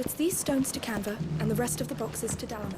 it's these stones to Canva, and the rest of the boxes to Dalamo.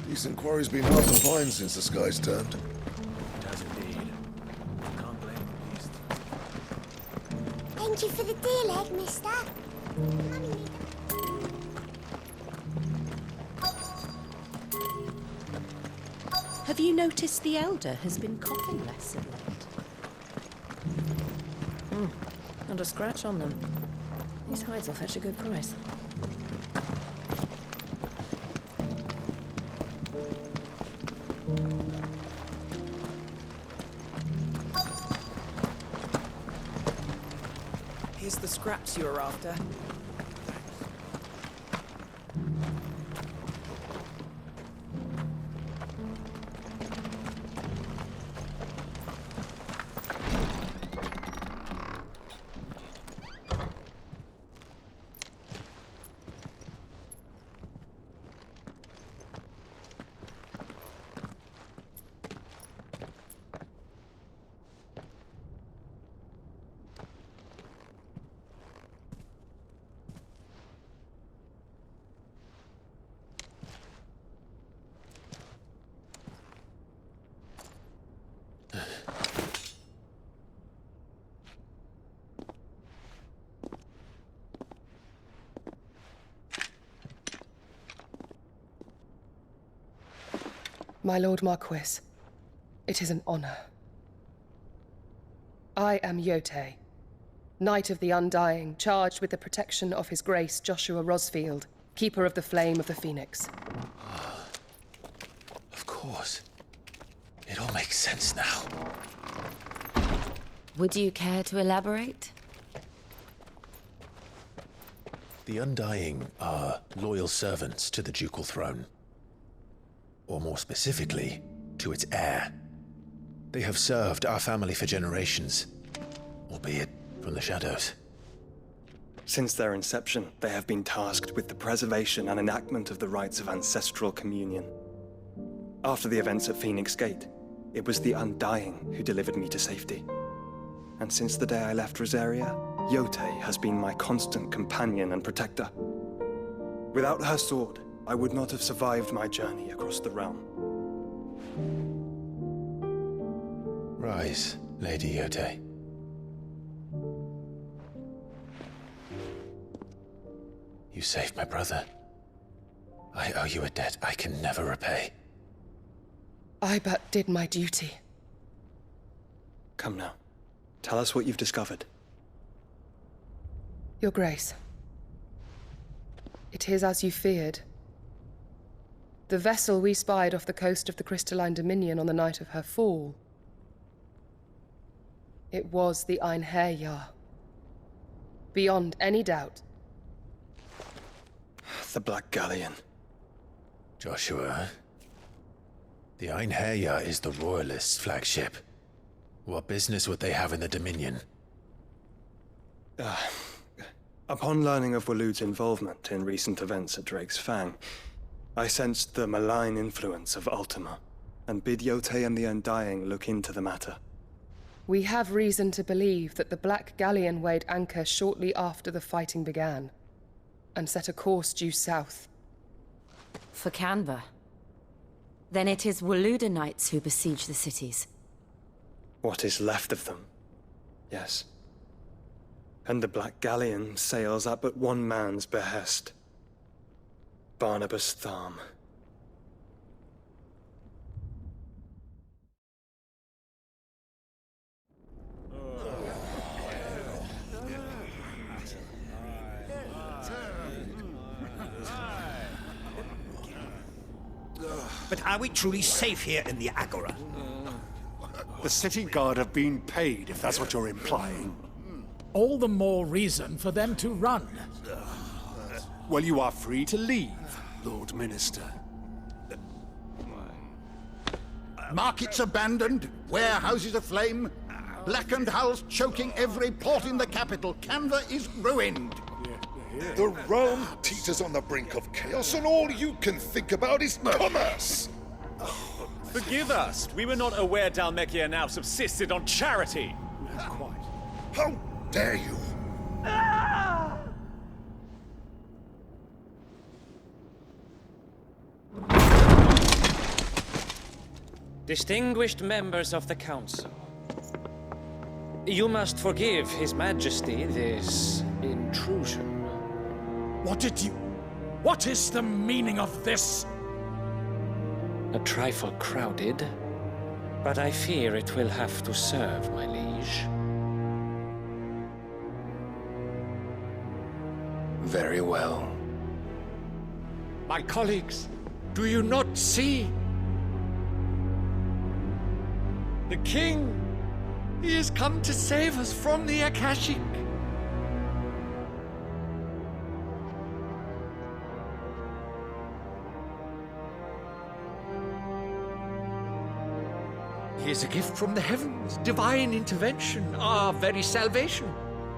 Decent quarry's been hard to find since the skies turned. It has indeed. Can't blame the beast. Thank you for the deal egg, mister. Have you noticed the Elder has been coughing less of late? Not a scratch on them. These hides will fetch a good price. Here's the scraps you were after. My Lord Marquis, it is an honor. I am Yotei, Knight of the Undying, charged with the protection of His Grace Joshua Rosfield, Keeper of the Flame of the Phoenix. Of course. It all makes sense now. Would you care to elaborate? The Undying are loyal servants to the ducal throne. Or more specifically, to its heir. They have served our family for generations, albeit from the shadows. Since their inception, they have been tasked with the preservation and enactment of the rites of ancestral communion. After the events at Phoenix Gate, it was the Undying who delivered me to safety. And since the day I left Rosaria, Yotei has been my constant companion and protector. Without her sword, I would not have survived my journey across the realm. Rise, Lady Yotei. You saved my brother. I owe you a debt I can never repay. I but did my duty. Come now. Tell us what you've discovered. Your Grace. It is as you feared. The vessel we spied off the coast of the Crystalline Dominion on the night of her fall. It was the Einherjar. Beyond any doubt. The Black Galleon. Joshua, the Einherjar is the Royalists' flagship. What business would they have in the Dominion? Upon learning of Waloed's involvement in recent events at Drake's Fang, I sensed the malign influence of Ultima, and bid Yotei and the Undying look into the matter. We have reason to believe that the Black Galleon weighed anchor shortly after the fighting began, and set a course due south. For Canva. Then it is Waloed knights who besiege the cities. What is left of them? Yes. And the Black Galleon sails at but one man's behest. Barnabas Tharm. But are we truly safe here in the Agora? The city guard have been paid, if that's what you're implying. All the more reason for them to run. Well, you are free to leave, Lord Minister. Markets abandoned, warehouses aflame, blackened hulls choking every port in the capital. Canva is ruined. The realm teeters on the brink of chaos, and all you can think about is commerce! Forgive us. We were not aware Dhalmekia now subsisted on charity. How dare you! Distinguished members of the Council, you must forgive His Majesty this intrusion. What is the meaning of this? A trifle crowded, but I fear it will have to serve, my liege. Very well. My colleagues, do you not see? The king! He has come to save us from the Akashic! He is a gift from the heavens, divine intervention, our very salvation.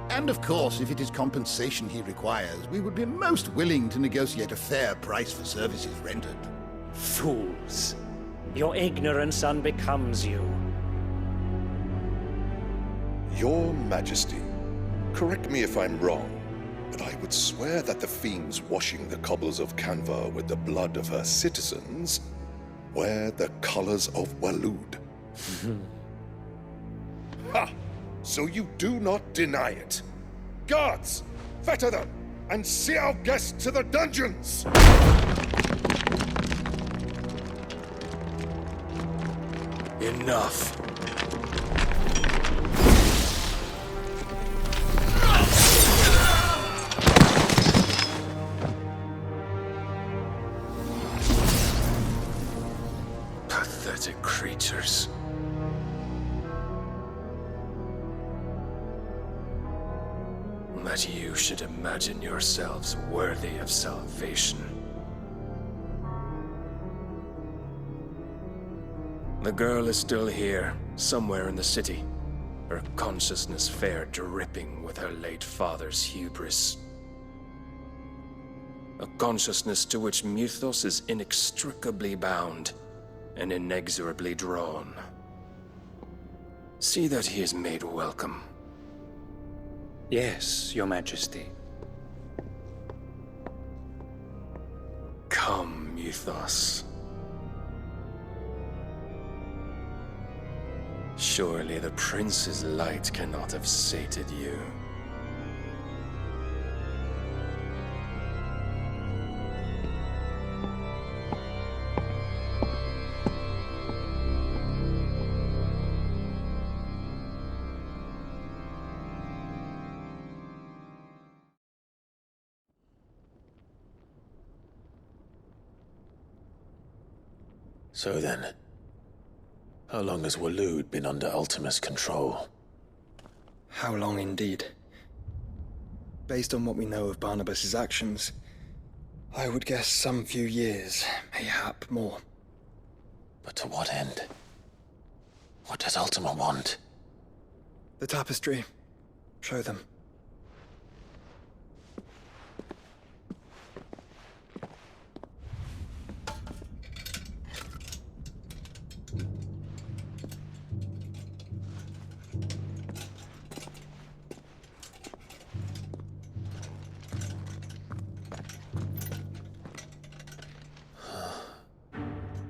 And of course, if it is compensation he requires, we would be most willing to negotiate a fair price for services rendered. Fools! Your ignorance unbecomes you. Your Majesty, correct me if I'm wrong, but I would swear that the fiends washing the cobbles of Canva with the blood of her citizens wear the colors of Waloed. Ha! So you do not deny it. Guards, fetter them, and see our guests to the dungeons! Enough. Pathetic creatures. That you should imagine yourselves worthy of salvation. The girl is still here, somewhere in the city, her consciousness fair dripping with her late father's hubris. A consciousness to which Mythos is inextricably bound and inexorably drawn. See that he is made welcome. Yes, Your Majesty. Come, Mythos. Surely the prince's light cannot have sated you. So then, how long has Waloed been under Ultima's control? How long indeed? Based on what we know of Barnabas's actions, I would guess some few years, mayhap more. But to what end? What does Ultima want? The tapestry. Show them.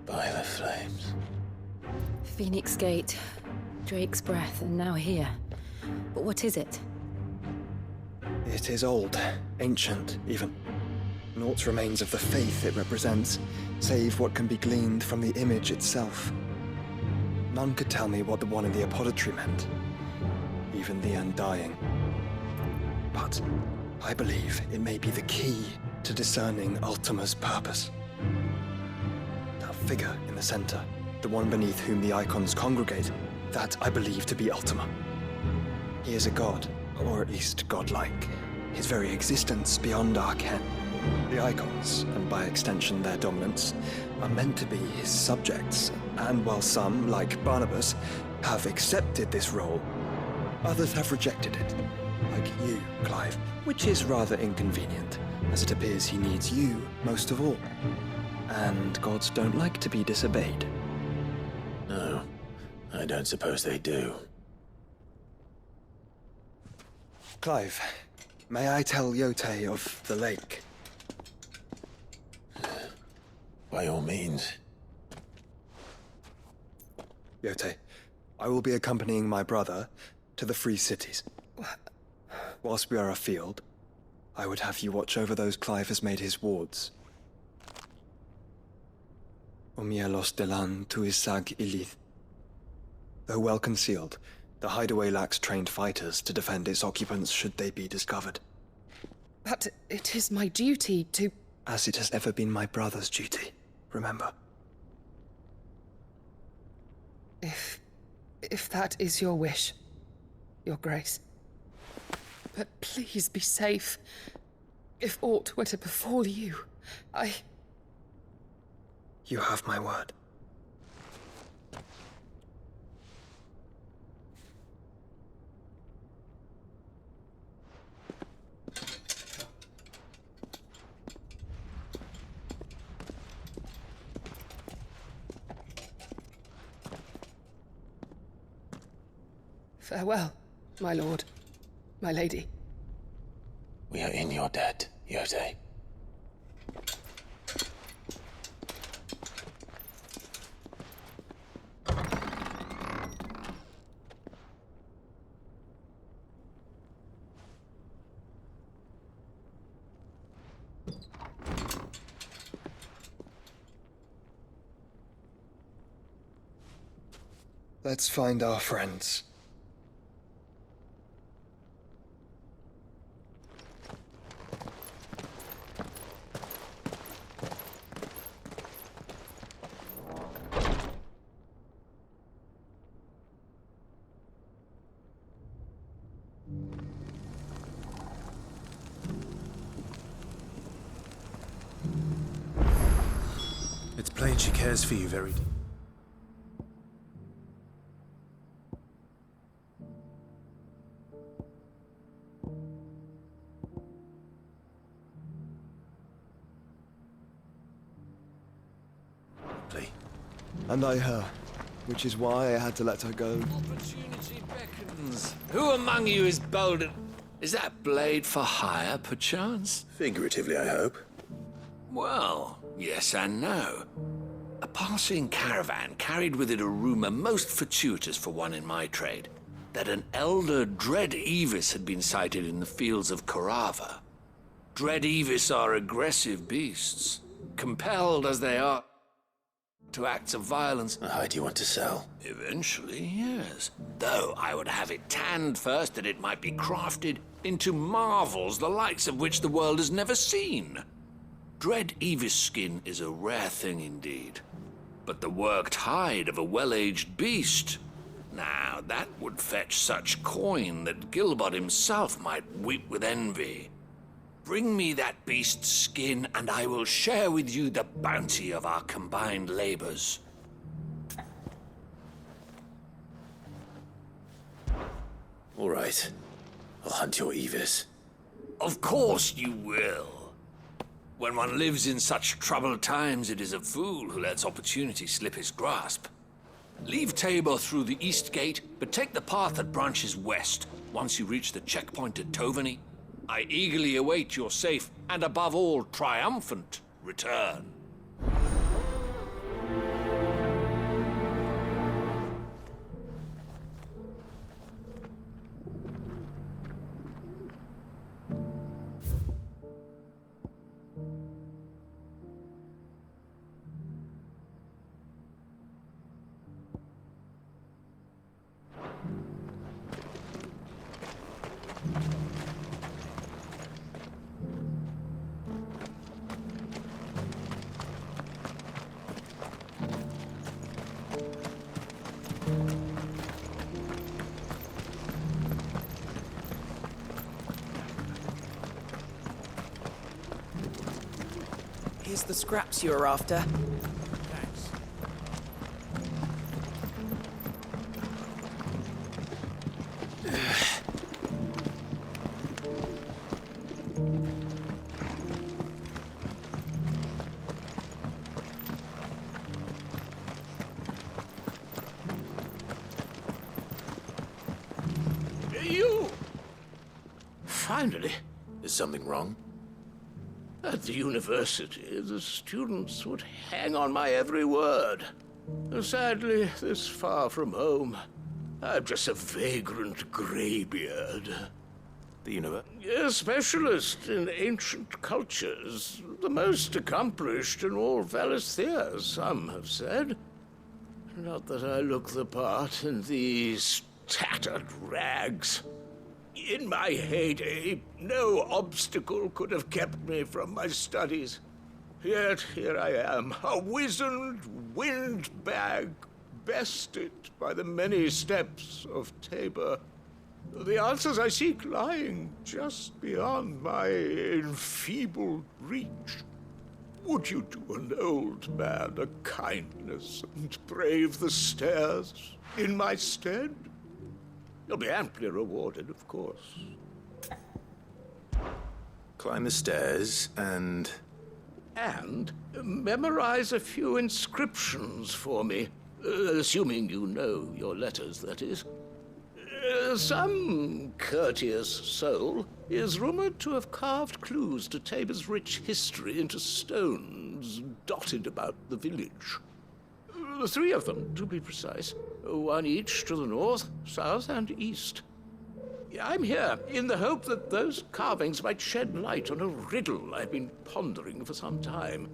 By the flames. Phoenix Gate, Drake's Breath, and now here. But what is it? It is old, ancient, even. Naught remains of the faith it represents, save what can be gleaned from the image itself. None could tell me what the one in the apothecary meant, even the Undying. But I believe it may be the key to discerning Ultima's purpose. That figure in the center, the one beneath whom the icons congregate, that I believe to be Ultima. He is a god, or at least godlike, his very existence beyond our ken. The icons, and by extension their dominants, are meant to be his subjects, and while some, like Barnabas, have accepted this role, others have rejected it, like you, Clive, which is rather inconvenient, as it appears he needs you most of all. And gods don't like to be disobeyed. No, I don't suppose they do. Clive, may I tell Yote of the lake? By all means. Yote, I will be accompanying my brother to the Free Cities. Whilst we are afield, I would have you watch over those Clive has made his wards. Omielos delan tu isag ilith. Though well concealed, the hideaway lacks trained fighters to defend its occupants should they be discovered. But it is my duty to... As it has ever been my brother's duty, remember. If that is your wish, Your Grace. But please be safe. If aught were to befall you, You have my word. Farewell, my lord, my lady. We are in your debt, Yote. Let's find our friends. It's plain she cares for you very deeply. And I her, which is why I had to let her go. Opportunity beckons. Who among you is bold and... Is that blade for hire, perchance? Figuratively, I hope. Well, yes and no. A passing caravan carried with it a rumor most fortuitous for one in my trade, that an elder Dread Evis had been sighted in the fields of Corava. Dread Evis are aggressive beasts, compelled as they are to acts of violence. A hide you want to sell? Eventually, yes. Though I would have it tanned first that it might be crafted into marvels the likes of which the world has never seen. Dread Evis skin is a rare thing indeed. But the worked hide of a well-aged beast, now that would fetch such coin that Gilbert himself might weep with envy. Bring me that beast's skin, and I will share with you the bounty of our combined labors. All right. I'll hunt your Evis. Of course you will. When one lives in such troubled times, it is a fool who lets opportunity slip his grasp. Leave Tabor through the east gate, but take the path that branches west. Once you reach the checkpoint at Tovany, I eagerly await your safe, and above all, triumphant return. These the scraps you're after? Thanks. You! Finally. Is something wrong? At the university, the students would hang on my every word. Sadly, this far from home, I'm just a vagrant greybeard. The A specialist in ancient cultures, the most accomplished in all Valisthea, some have said. Not that I look the part in these tattered rags. In my heyday, no obstacle could have kept me from my studies. Yet here I am, a wizened windbag, bested by the many steps of Tabor. The answers I seek lying just beyond my enfeebled reach. Would you do an old man a kindness and brave the stairs in my stead? You'll be amply rewarded, of course. Climb the stairs and... And memorize a few inscriptions for me. Assuming you know your letters, that is. Some courteous soul is rumored to have carved clues to Tabor's rich history into stones dotted about the village. 3 of them, to be precise. 1 each to the north, south, and east. I'm here in the hope that those carvings might shed light on a riddle I've been pondering for some time.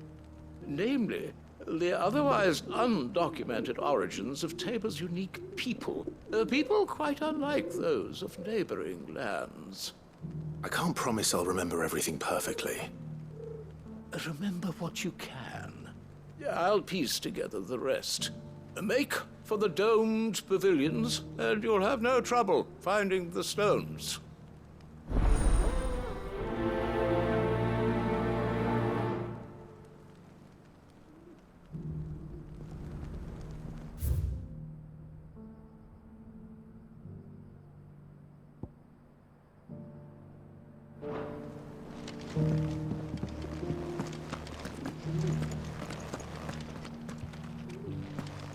Namely, the otherwise undocumented origins of Tabor's unique people. People quite unlike those of neighboring lands. I can't promise I'll remember everything perfectly. Remember what you can. I'll piece together the rest. Make for the domed pavilions, and you'll have no trouble finding the stones.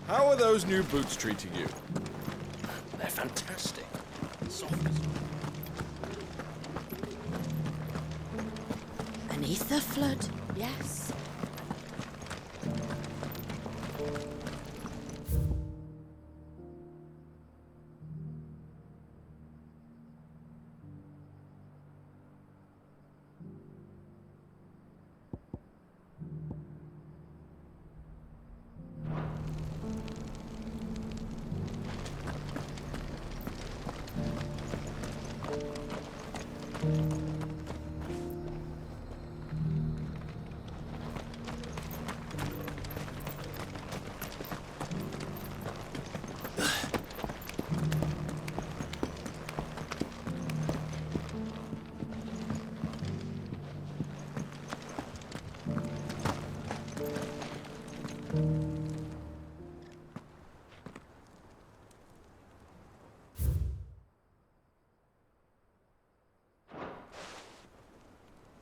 How are those new boots treating you? They're fantastic. Beneath the flood, yes.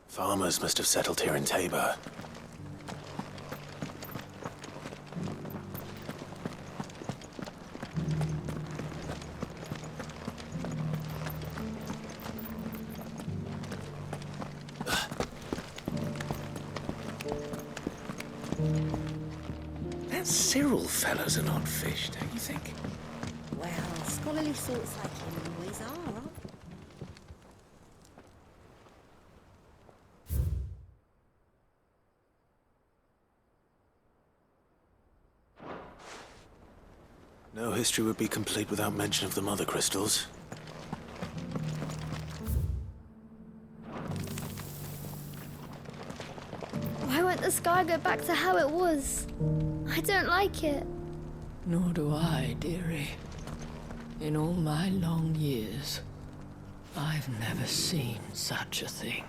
Farmers must have settled here in Tabor. That Cyril fellow's an odd fish, don't you think? Well, scholarly sorts like him always are, aren't they? No history would be complete without mention of the mother crystals. Why won't the sky go back to how it was? I don't like it. Nor do I, dearie. In all my long years, I've never seen such a thing.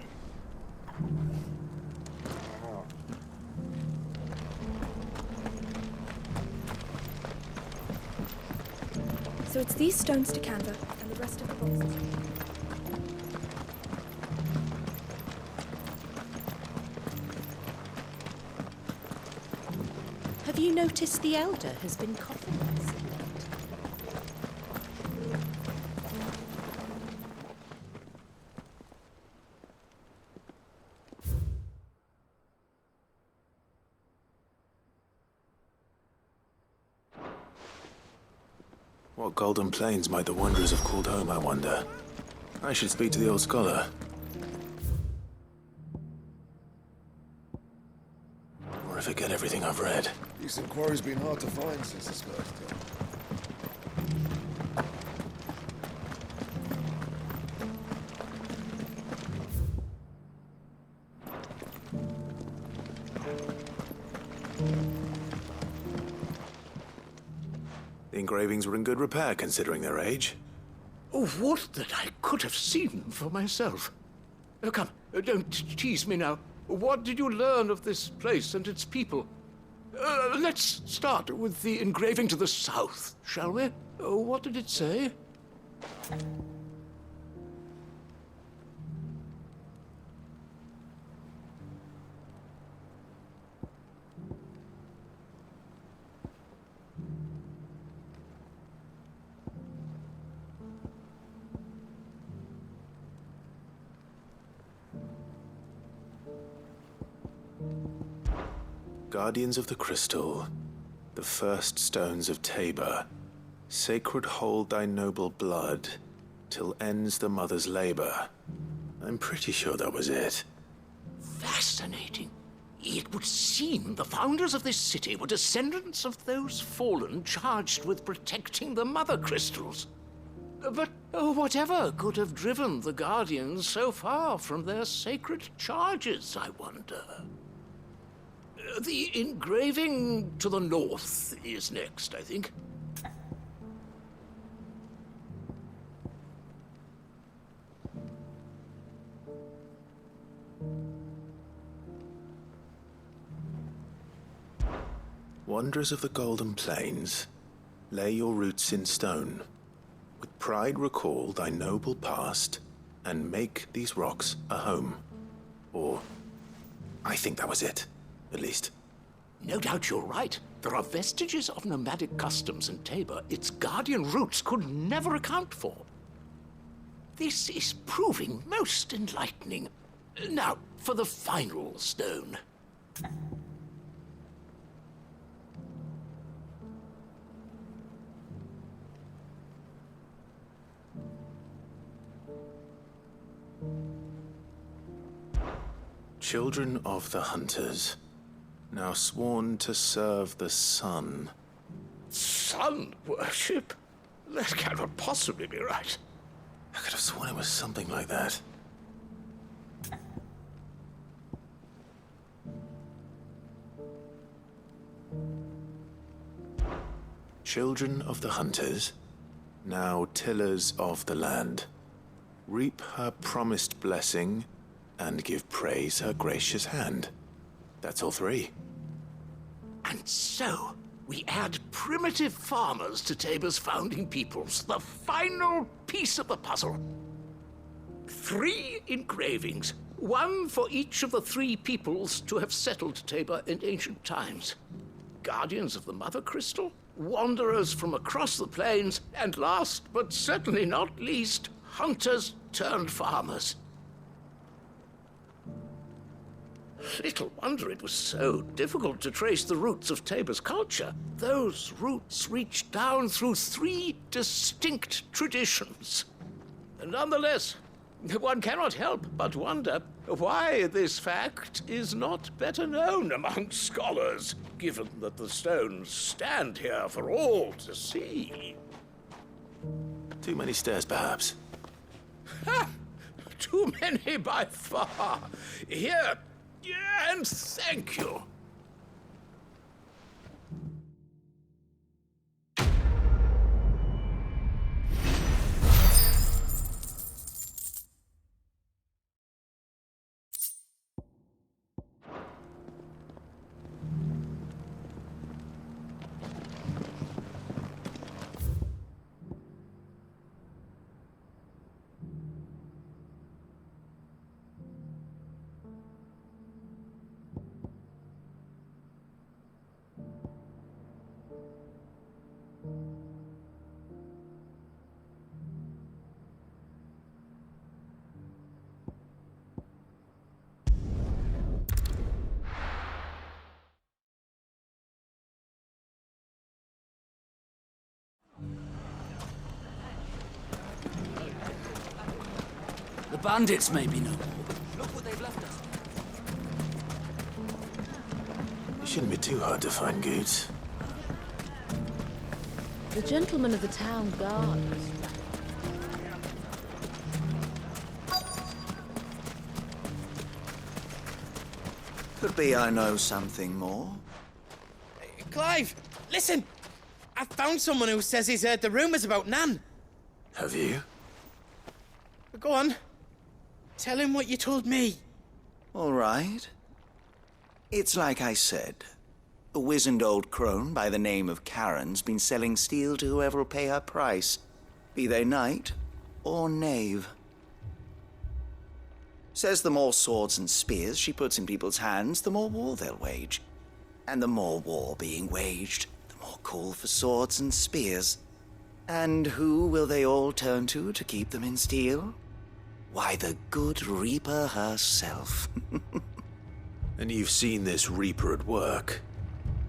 So it's these stones to Canva, and the rest of the boxes. Have you noticed the Elder has been coughing less? What golden plains might the wanderers have called home, I wonder? I should speak to the old scholar. Or I forget everything I've read. Decent quarry's been hard to find since this first time. The engravings were in good repair, considering their age. Oh, would that I could have seen for myself. Oh, come, don't tease me now. What did you learn of this place and its people? Let's start with the engraving to the south, shall we? What did it say? Guardians of the Crystal, the first stones of Tabor, sacred hold thy noble blood, till ends the mother's labor. I'm pretty sure that was it. Fascinating. It would seem the founders of this city were descendants of those fallen charged with protecting the mother crystals. But whatever could have driven the Guardians so far from their sacred charges, I wonder? The engraving to the north is next, I think. Wanderers of the Golden Plains, lay your roots in stone. With pride recall thy noble past, and make these rocks a home. Or, I think that was it. At least. No doubt you're right. There are vestiges of nomadic customs in Tabor its guardian roots could never account for. This is proving most enlightening. Now, for the final stone. Children of the Hunters, now sworn to serve the sun. Sun worship? That cannot possibly be right. I could have sworn it was something like that. Children of the Hunters, now tillers of the land, reap her promised blessing and give praise her gracious hand. That's all three. And so, we add primitive farmers to Tabor's founding peoples, the final piece of the puzzle. 3 engravings, one for each of the 3 peoples to have settled Tabor in ancient times. Guardians of the Mother Crystal, wanderers from across the plains, and last but certainly not least, hunters turned farmers. Little wonder it was so difficult to trace the roots of Tabor's culture. Those roots reach down through 3 distinct traditions. Nonetheless, one cannot help but wonder why this fact is not better known among scholars, given that the stones stand here for all to see. Too many stairs, perhaps. Ha! Too many by far. Here, and thank you. bandits may be no more. Look what they've left us. It shouldn't be too hard to find goods. The gentleman of the town guard. Could be I know something more. Clive, listen! I found someone who says he's heard the rumours about Nan. Have you? Go on. Tell him what you told me. All right. It's like I said. A wizened old crone by the name of Karen's been selling steel to whoever'll pay her price, be they knight or knave. Says the more swords and spears she puts in people's hands, the more war they'll wage. And the more war being waged, the more call for swords and spears. And who will they all turn to keep them in steel? Why, the good Reaper herself. And you've seen this Reaper at work?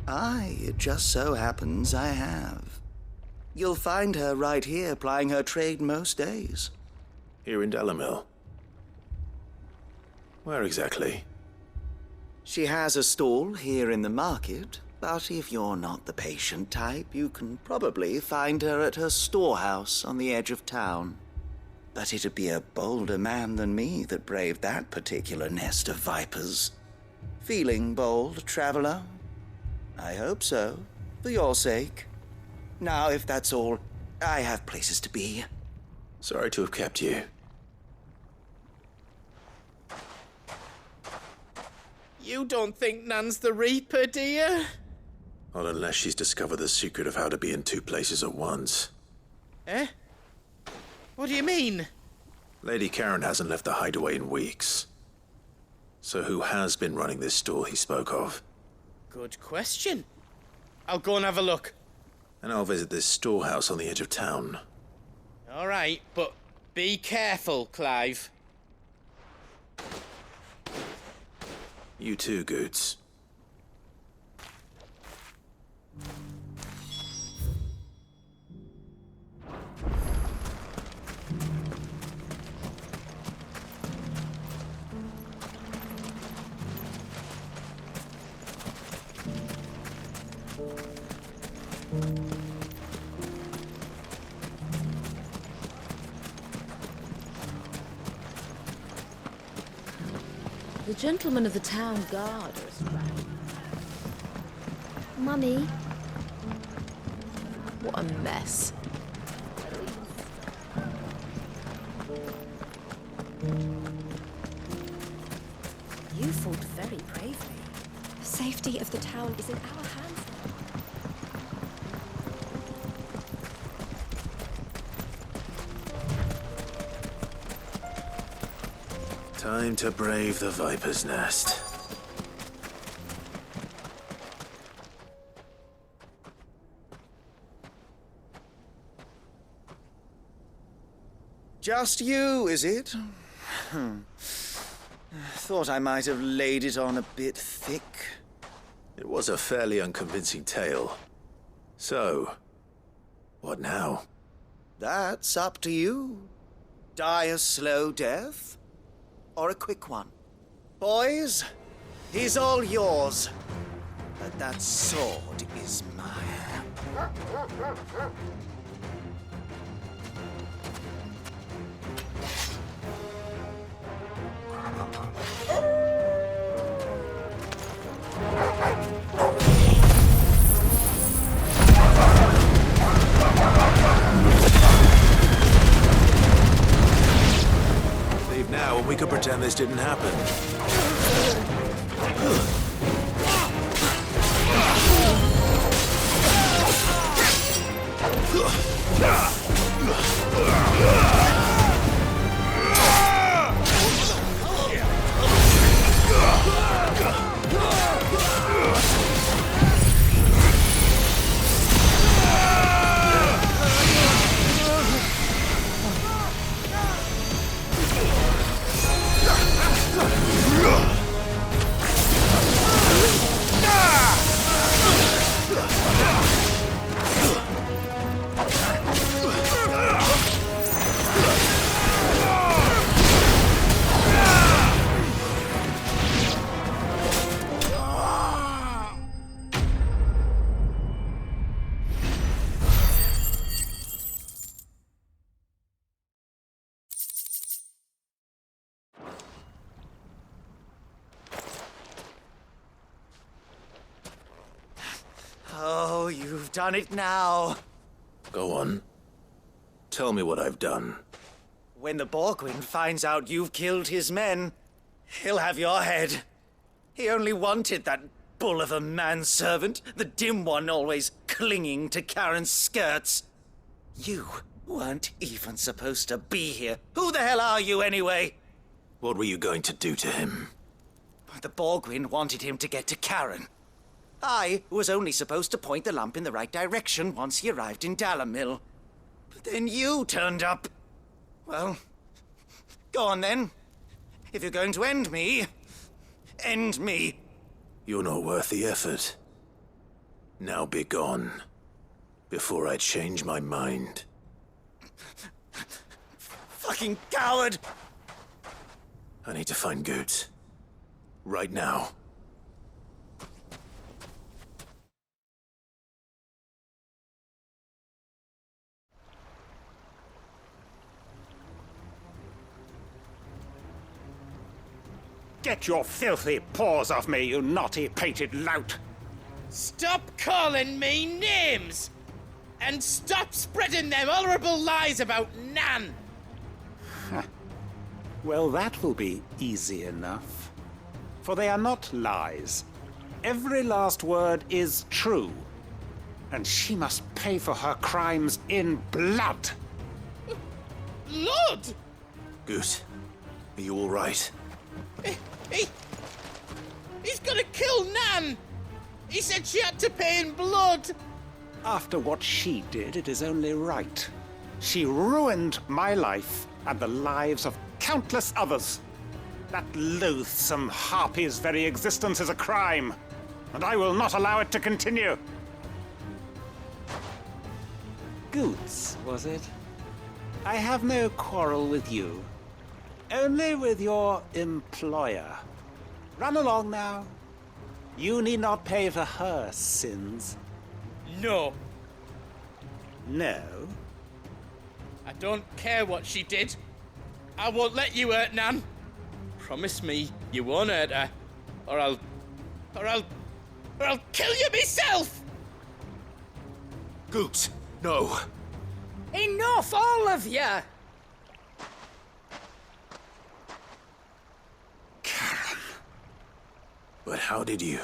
Aye, it just so happens I have. You'll find her right here plying her trade most days. Here in Delamil? Where exactly? She has a stall here in the market, but if you're not the patient type, you can probably find her at her storehouse on the edge of town. But it'd be a bolder man than me that braved that particular nest of vipers. Feeling bold, traveler? I hope so, for your sake. Now, if that's all, I have places to be. Sorry to have kept you. You don't think Nan's the Reaper, do you? Not unless she's discovered the secret of how to be in two places at once. Eh? What do you mean? Lady Karen hasn't left the hideaway in weeks. So who has been running this stall he spoke of? Good question. I'll go and have a look. And I'll visit this storehouse on the edge of town. All right, but be careful, Clive. You too, Goods. The gentleman of the town guard is around. Mummy. What a mess. You fought very bravely. The safety of the town is in our hands now. Time to brave the Viper's Nest. Just you, is it? Thought I might have laid it on a bit thick. It was a fairly unconvincing tale. So, what now? That's up to you. Die a slow death, or a quick one. Boys, he's all yours. But that sword is mine. Leave now and we could pretend this didn't happen. done it now. Go on. Tell me what I've done. When the Borgwyn finds out you've killed his men, he'll have your head. He only wanted that bull of a manservant, the dim one always clinging to Karen's skirts. You weren't even supposed to be here. Who the hell are you, anyway? What were you going to do to him? The Borgwyn wanted him to get to Karen. I was only supposed to point the lamp in the right direction once he arrived in Dalamil. But then you turned up. Well, go on then. If you're going to end me, end me. You're not worth the effort. Now be gone, before I change my mind. Fucking coward! I need to find Goots. Right now. Get your filthy paws off me, you naughty-pated lout! Stop calling me names! And stop spreading them horrible lies about Nan! Well, that will be easy enough. For they are not lies. Every last word is true. And she must pay for her crimes in blood. Blood? Goose, are you all right? He's gonna kill Nan! He said she had to pay in blood! After what she did, it is only right. She ruined my life and the lives of countless others. That loathsome harpy's very existence is a crime, and I will not allow it to continue. Goots, was it? I have no quarrel with you. Only with your employer. Run along now. You need not pay for her sins. No. No? I don't care what she did. I won't let you hurt Nan. Promise me you won't hurt her, or I'll kill you myself! Goots, no. Enough, all of you! But how did you?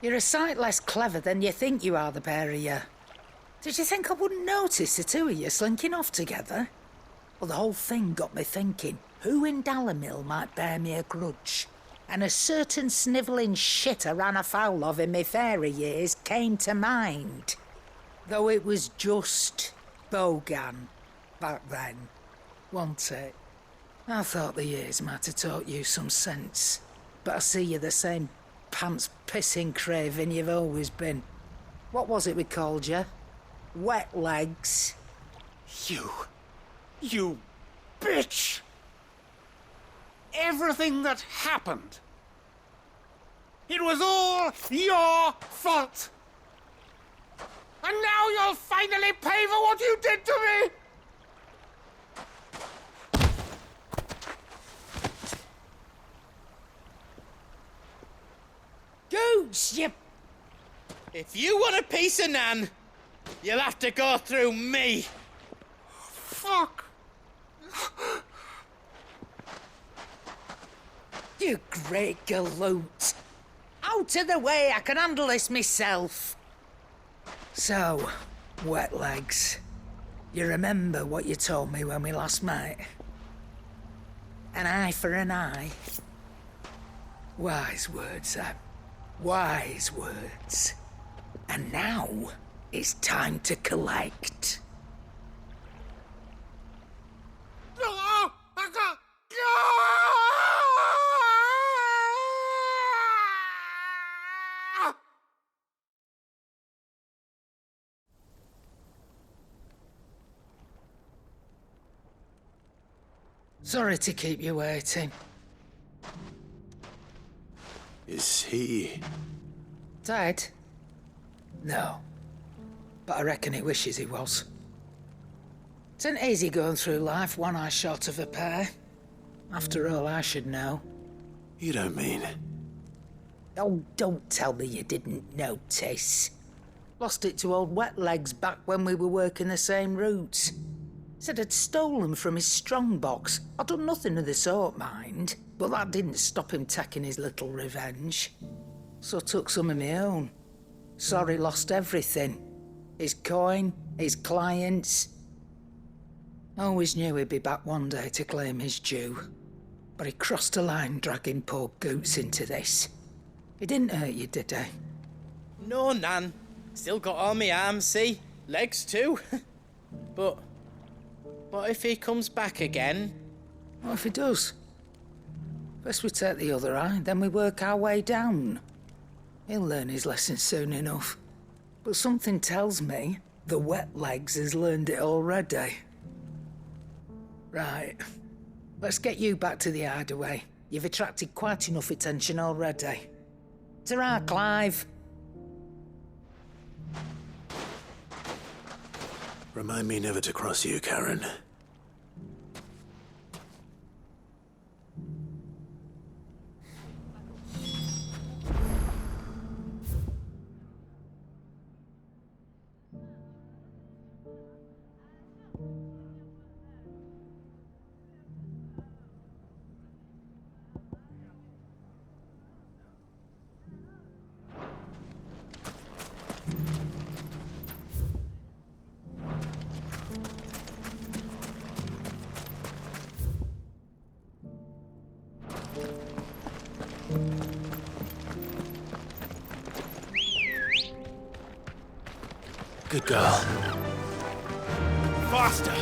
You're a sight less clever than you think you are, the pair of you. Did you think I wouldn't notice the two of you slinking off together? Well, the whole thing got me thinking, who in Dalamil might bear me a grudge? And a certain snivelling shit I ran afoul of in my fairy years came to mind. Though it was just Bogan back then, wasn't it? I thought the years might have taught you some sense, but I see you're the same pants-pissing craven you've always been. What was it we called you? Wet legs? You bitch! Everything that happened, it was all your fault! And now you'll finally pay for what you did to me! Goots, you... If you want a piece of Nan, you'll have to go through me. Fuck! You great galoot. Out of the way, I can handle this myself. So, wet legs, you remember what you told me when we last met? An eye for an eye. Wise words, Sam. Wise words. And now, it's time to collect. Sorry to keep you waiting. Is he... Dead? No. But I reckon he wishes he was. It isn't easy going through life one eye short of a pair. After all, I should know. You don't mean... Oh, don't tell me you didn't notice. Lost it to old Wet Legs back when we were working the same routes. Said I'd stolen from his strongbox. I'd done nothing of the sort, mind, but that didn't stop him taking his little revenge. So I took some of my own. Sorry, lost everything. His coin, his clients. Always knew he'd be back one day to claim his due. But he crossed a line dragging poor Goots into this. He didn't hurt you, did he? No, Nan. Still got all my arms, see? Legs too. But what if he comes back again? What if he does? First we take the other eye, then we work our way down. He'll learn his lesson soon enough. But something tells me the Wet Legs has learned it already. Right. Let's get you back to the hideaway. You've attracted quite enough attention already. Ta-ra, Clive. Remind me never to cross you, Karen. Good girl. Faster!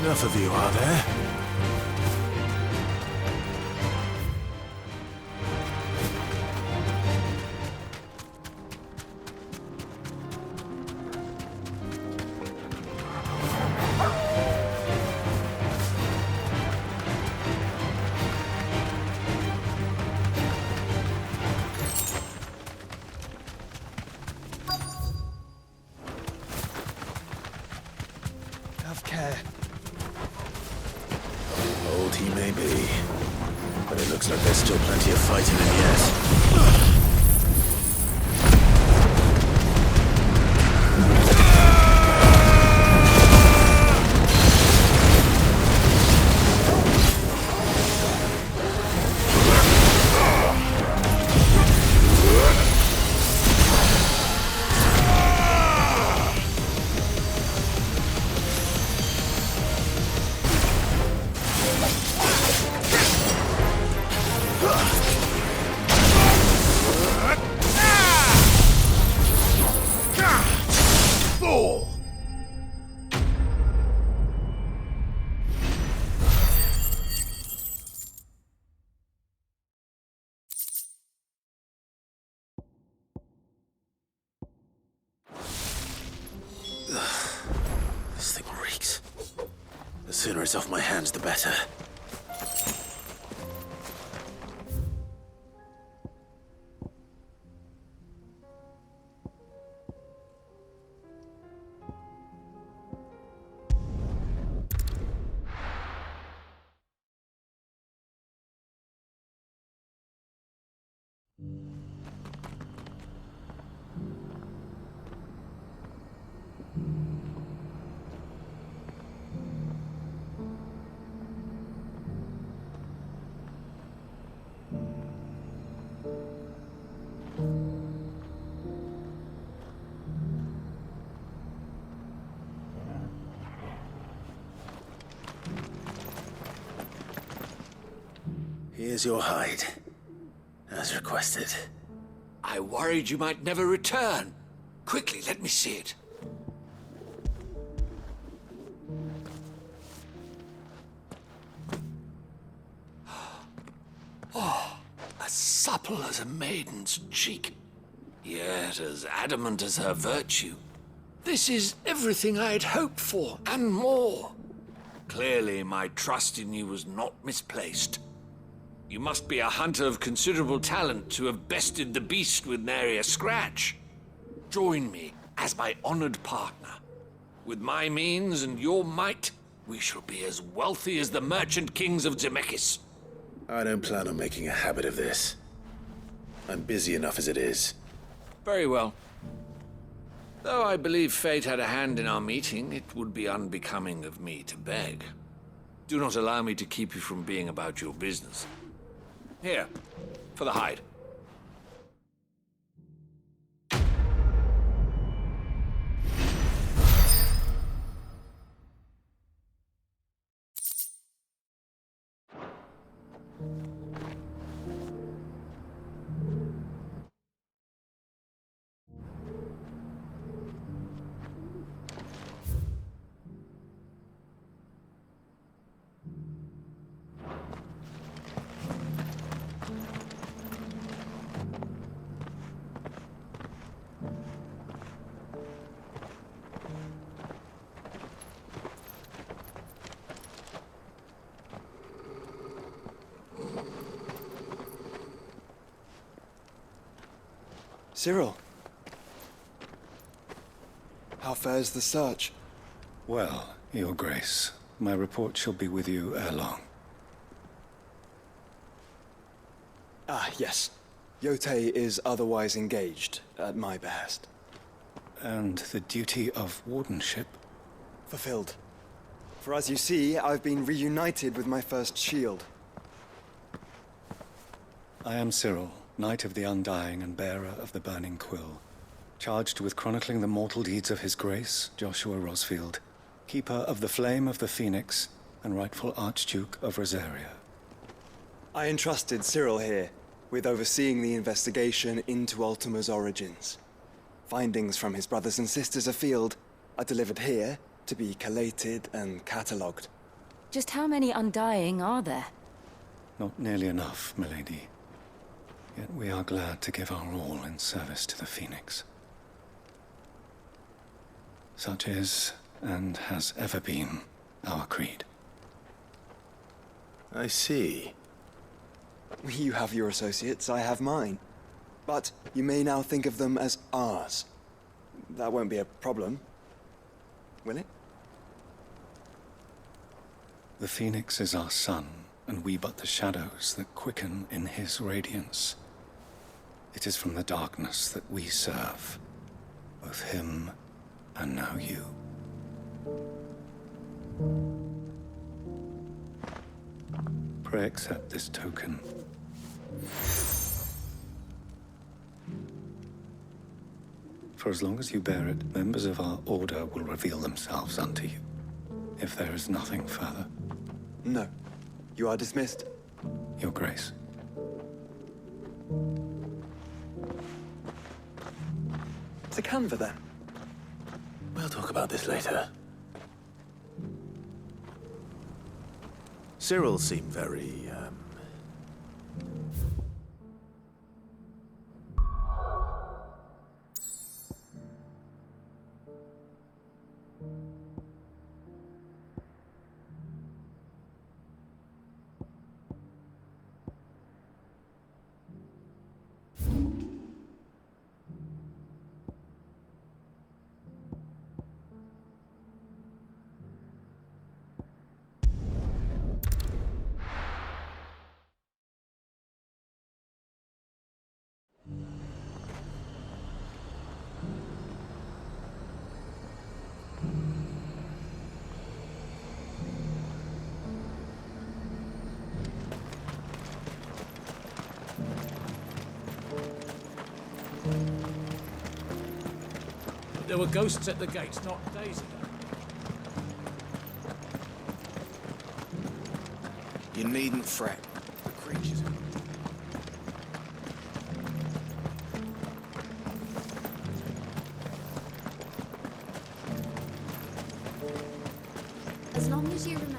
Enough of you, are there? Have care. Old he may be, but it looks like there's still plenty of fight in him yet. This thing reeks. The sooner it's off my hands, the better. Here's your hide, as requested. I worried you might never return. Quickly, let me see it. Oh, as supple as a maiden's cheek, yet as adamant as her virtue. This is everything I had hoped for, and more. Clearly, my trust in you was not misplaced. You must be a hunter of considerable talent to have bested the beast with nary a scratch. Join me as my honored partner. With my means and your might, we shall be as wealthy as the merchant kings of Zemeckis. I don't plan on making a habit of this. I'm busy enough as it is. Very well. Though I believe fate had a hand in our meeting, it would be unbecoming of me to beg. Do not allow me to keep you from being about your business. Here, for the hide. Cyril. How fares the search? Well, Your Grace, my report shall be with you ere long. Ah, yes. Yotei is otherwise engaged, at my behest. And the duty of wardenship? Fulfilled. For as you see, I've been reunited with my first shield. I am Cyril, Knight of the Undying and bearer of the Burning Quill, charged with chronicling the mortal deeds of His Grace, Joshua Rosfield, Keeper of the Flame of the Phoenix, and rightful Archduke of Rosaria. I entrusted Cyril here with overseeing the investigation into Ultima's origins. Findings from his brothers and sisters afield are delivered here to be collated and catalogued. Just how many Undying are there? Not nearly enough, milady. Yet we are glad to give our all in service to the Phoenix. Such is, and has ever been, our creed. I see. You have your associates, I have mine. But you may now think of them as ours. That won't be a problem, will it? The Phoenix is our sun, and we but the shadows that quicken in his radiance. It is from the darkness that we serve, both him and now you. Pray accept this token. For as long as you bear it, members of our order will reveal themselves unto you, if there is nothing further. No. You are dismissed. Your Grace. To Canva, then. We'll talk about this later. Cyril seemed very, There were ghosts at the gates not days ago. You needn't fret. The creatures. As long as you remember.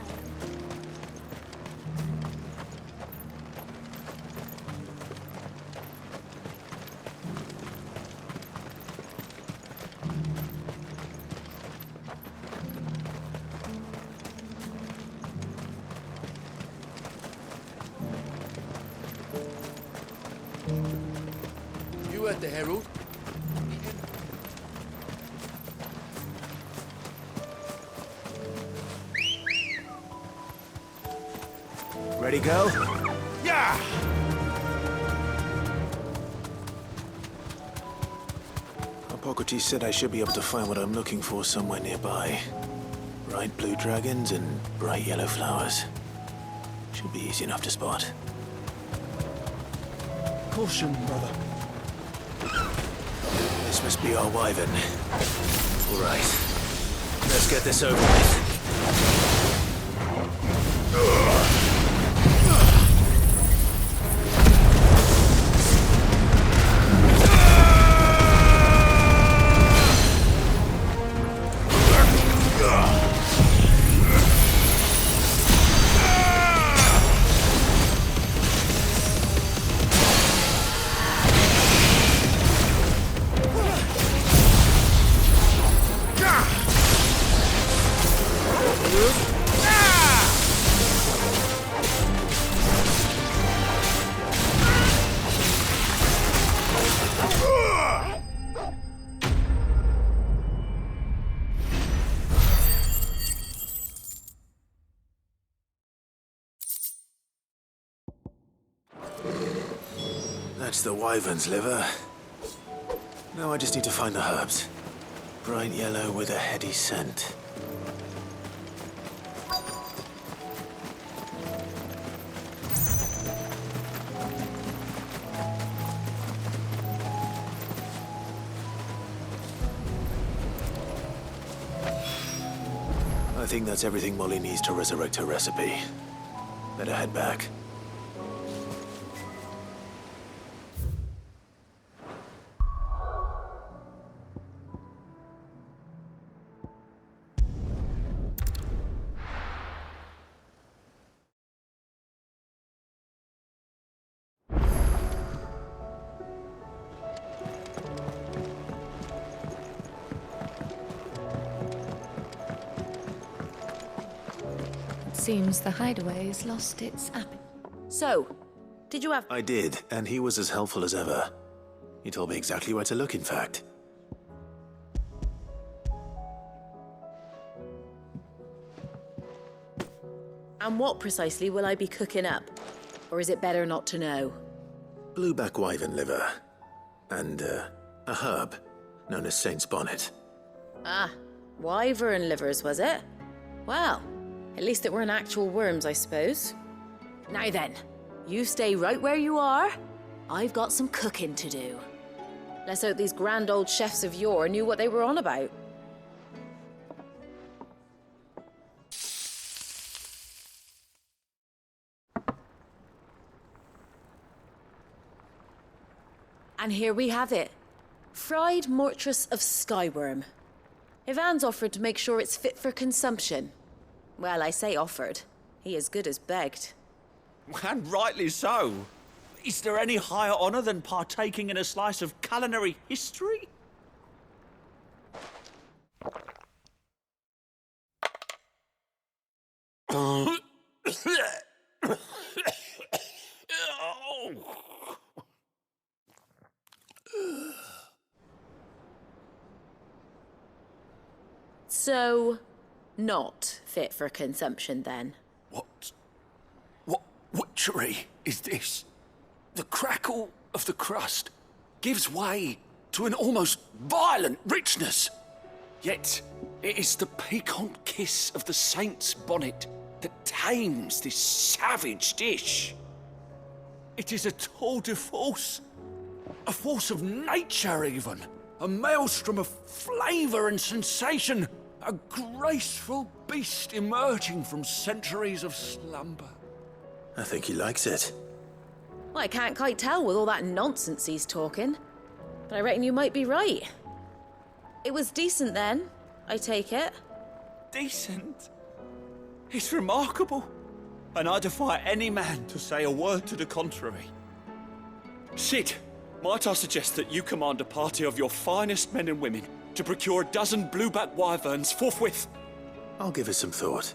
You heard the herald. Ready, go? Yeah! Hippocrates said I should be able to find what I'm looking for somewhere nearby. Bright blue dragons and bright yellow flowers. Should be easy enough to spot. Caution, brother. This must be our wyvern. All right. Let's get this over with. That's the wyvern's liver. Now I just need to find the herbs. Bright yellow with a heady scent. I think that's everything Molly needs to resurrect her recipe. Better head back. Seems the hideaway's lost its appetite. So, did you have... I did, and he was as helpful as ever. He told me exactly where to look, in fact. And what precisely will I be cooking up? Or is it better not to know? Blueback wyvern liver. And, a herb known as Saint's Bonnet. Ah, wyvern livers, was it? Well, at least it weren't actual worms, I suppose. Now then, you stay right where you are. I've got some cooking to do. Let's hope these grand old chefs of yore knew what they were on about. And here we have it. Fried mortress of skyworm. Ivan's offered to make sure it's fit for consumption. Well, I say offered. He as good as begged. And rightly so. Is there any higher honor than partaking in a slice of culinary history? So, not fit for consumption then? What witchery is this? The crackle of the crust gives way to an almost violent richness. Yet, it is the piquant kiss of the saint's bonnet that tames this savage dish. It is a tour de force, a force of nature even, a maelstrom of flavour and sensation, a graceful beast emerging from centuries of slumber. I think he likes it. Well, I can't quite tell with all that nonsense he's talking. But I reckon you might be right. It was decent then, I take it. Decent? It's remarkable, and I defy any man to say a word to the contrary. Sid, might I suggest that you command a party of your finest men and women to procure a dozen blueback wyverns forthwith? I'll give it some thought.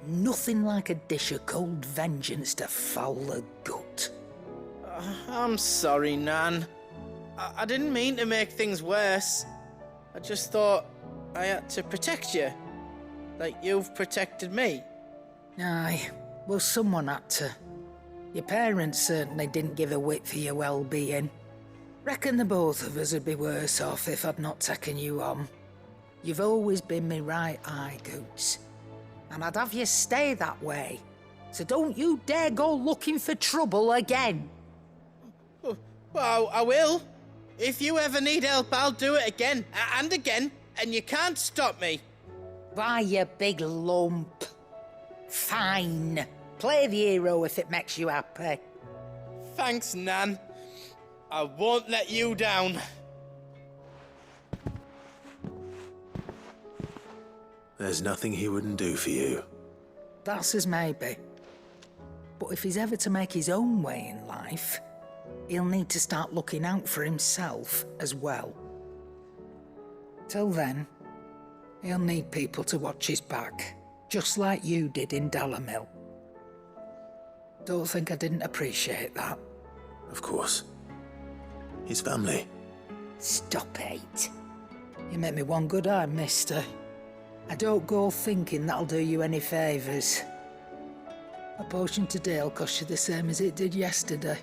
Nothing like a dish of cold vengeance to foul the gut. I'm sorry, Nan. I didn't mean to make things worse. I just thought I had to protect you. Like you've protected me. Aye, well, someone had to. Your parents certainly didn't give a whit for your well-being. Reckon the both of us would be worse off if I'd not taken you on. You've always been me right eye, Goots. And I'd have you stay that way. So don't you dare go looking for trouble again. Well, I will. If you ever need help, I'll do it again and again, and you can't stop me. Why, you big lump. Fine. Play the hero if it makes you happy. Thanks, Nan. I won't let you down. There's nothing he wouldn't do for you. That's as maybe. But if he's ever to make his own way in life, he'll need to start looking out for himself as well. Till then, he'll need people to watch his back, just like you did in Dalamil. Don't think I didn't appreciate that. Of course. His family. Stop it. You make me one good eye, mister. I don't go thinking that'll do you any favours. A potion today'll cost you the same as it did yesterday.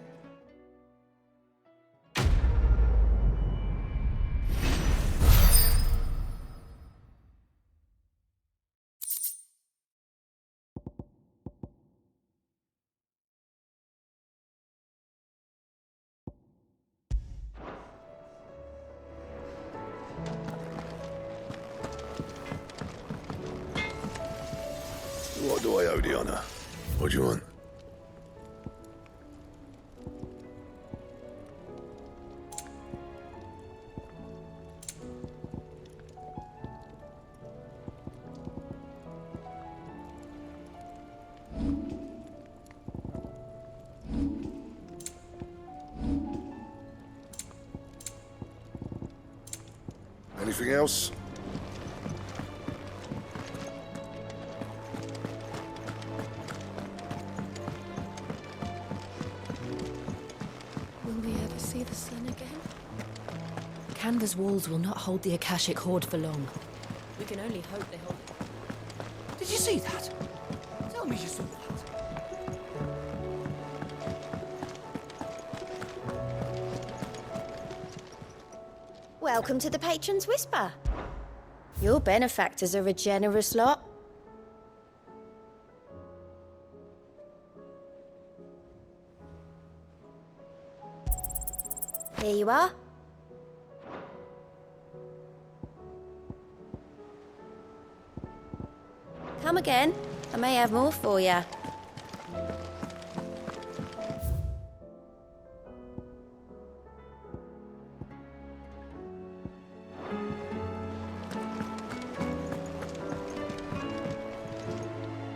What do I owe the honor? What do you want? Anything else? Will we ever see the sun again? Canva's walls will not hold the Akashic Horde for long. We can only hope they hold it. Did you see that? Tell me you saw that. Welcome to the Patron's Whisper. Your benefactors are a generous lot. Here you are. Come again. I may have more for you.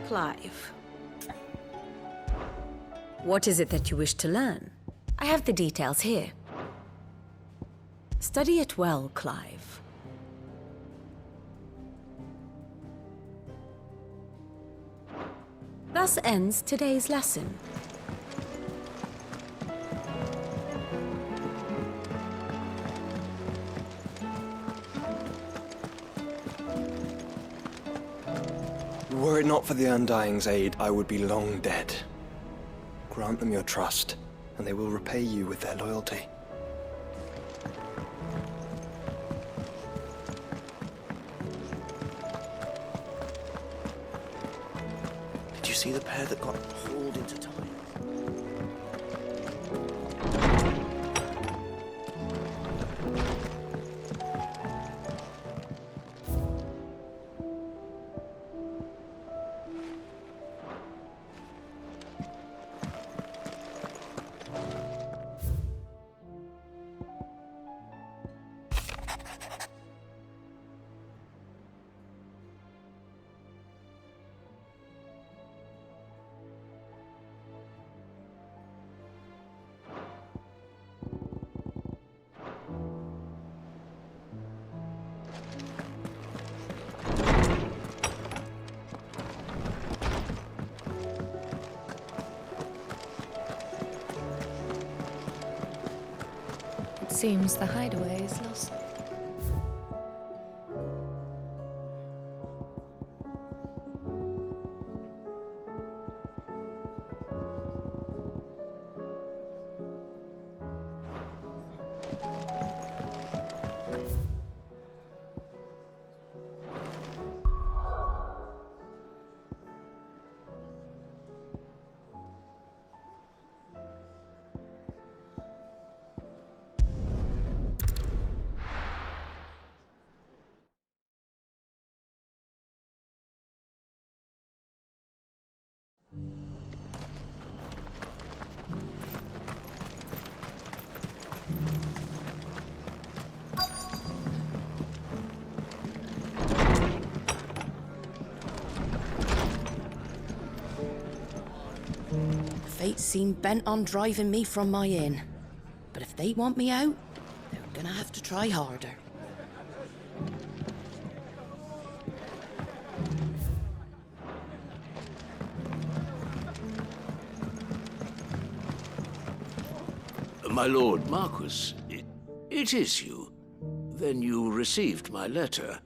Clive. What is it that you wish to learn? I have the details here. Study it well, Clive. Thus ends today's lesson. Were it not for the Undying's aid, I would be long dead. Grant them your trust, and they will repay you with their loyalty. Did you see the pair that got hauled into time? Seems the hideaway is lost. Fate seem bent on driving me from my inn. But if they want me out, they're gonna have to try harder. My lord Marquis, it is you. Then you received my letter.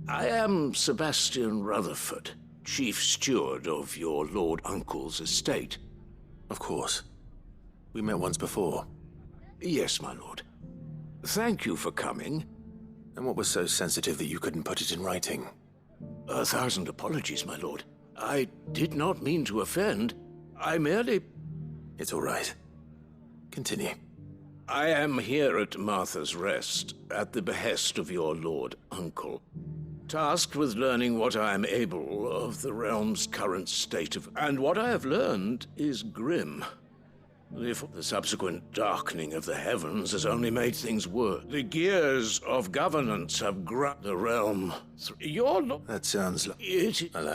I am Sebastian Rutherford, chief steward of your lord uncle's estate. Of course. We met once before. Yes, my lord. Thank you for coming. And what was so sensitive that you couldn't put it in writing? 1,000 apologies, my lord. I did not mean to offend. I merely... It's all right. Continue. I am here at Martha's Rest, at the behest of your lord uncle, tasked with learning what I am able of the realm's current state of... And what I have learned is grim. If the subsequent darkening of the heavens has only made things worse. The gears of governance have grabbed the realm. That sounds like... It... Alas.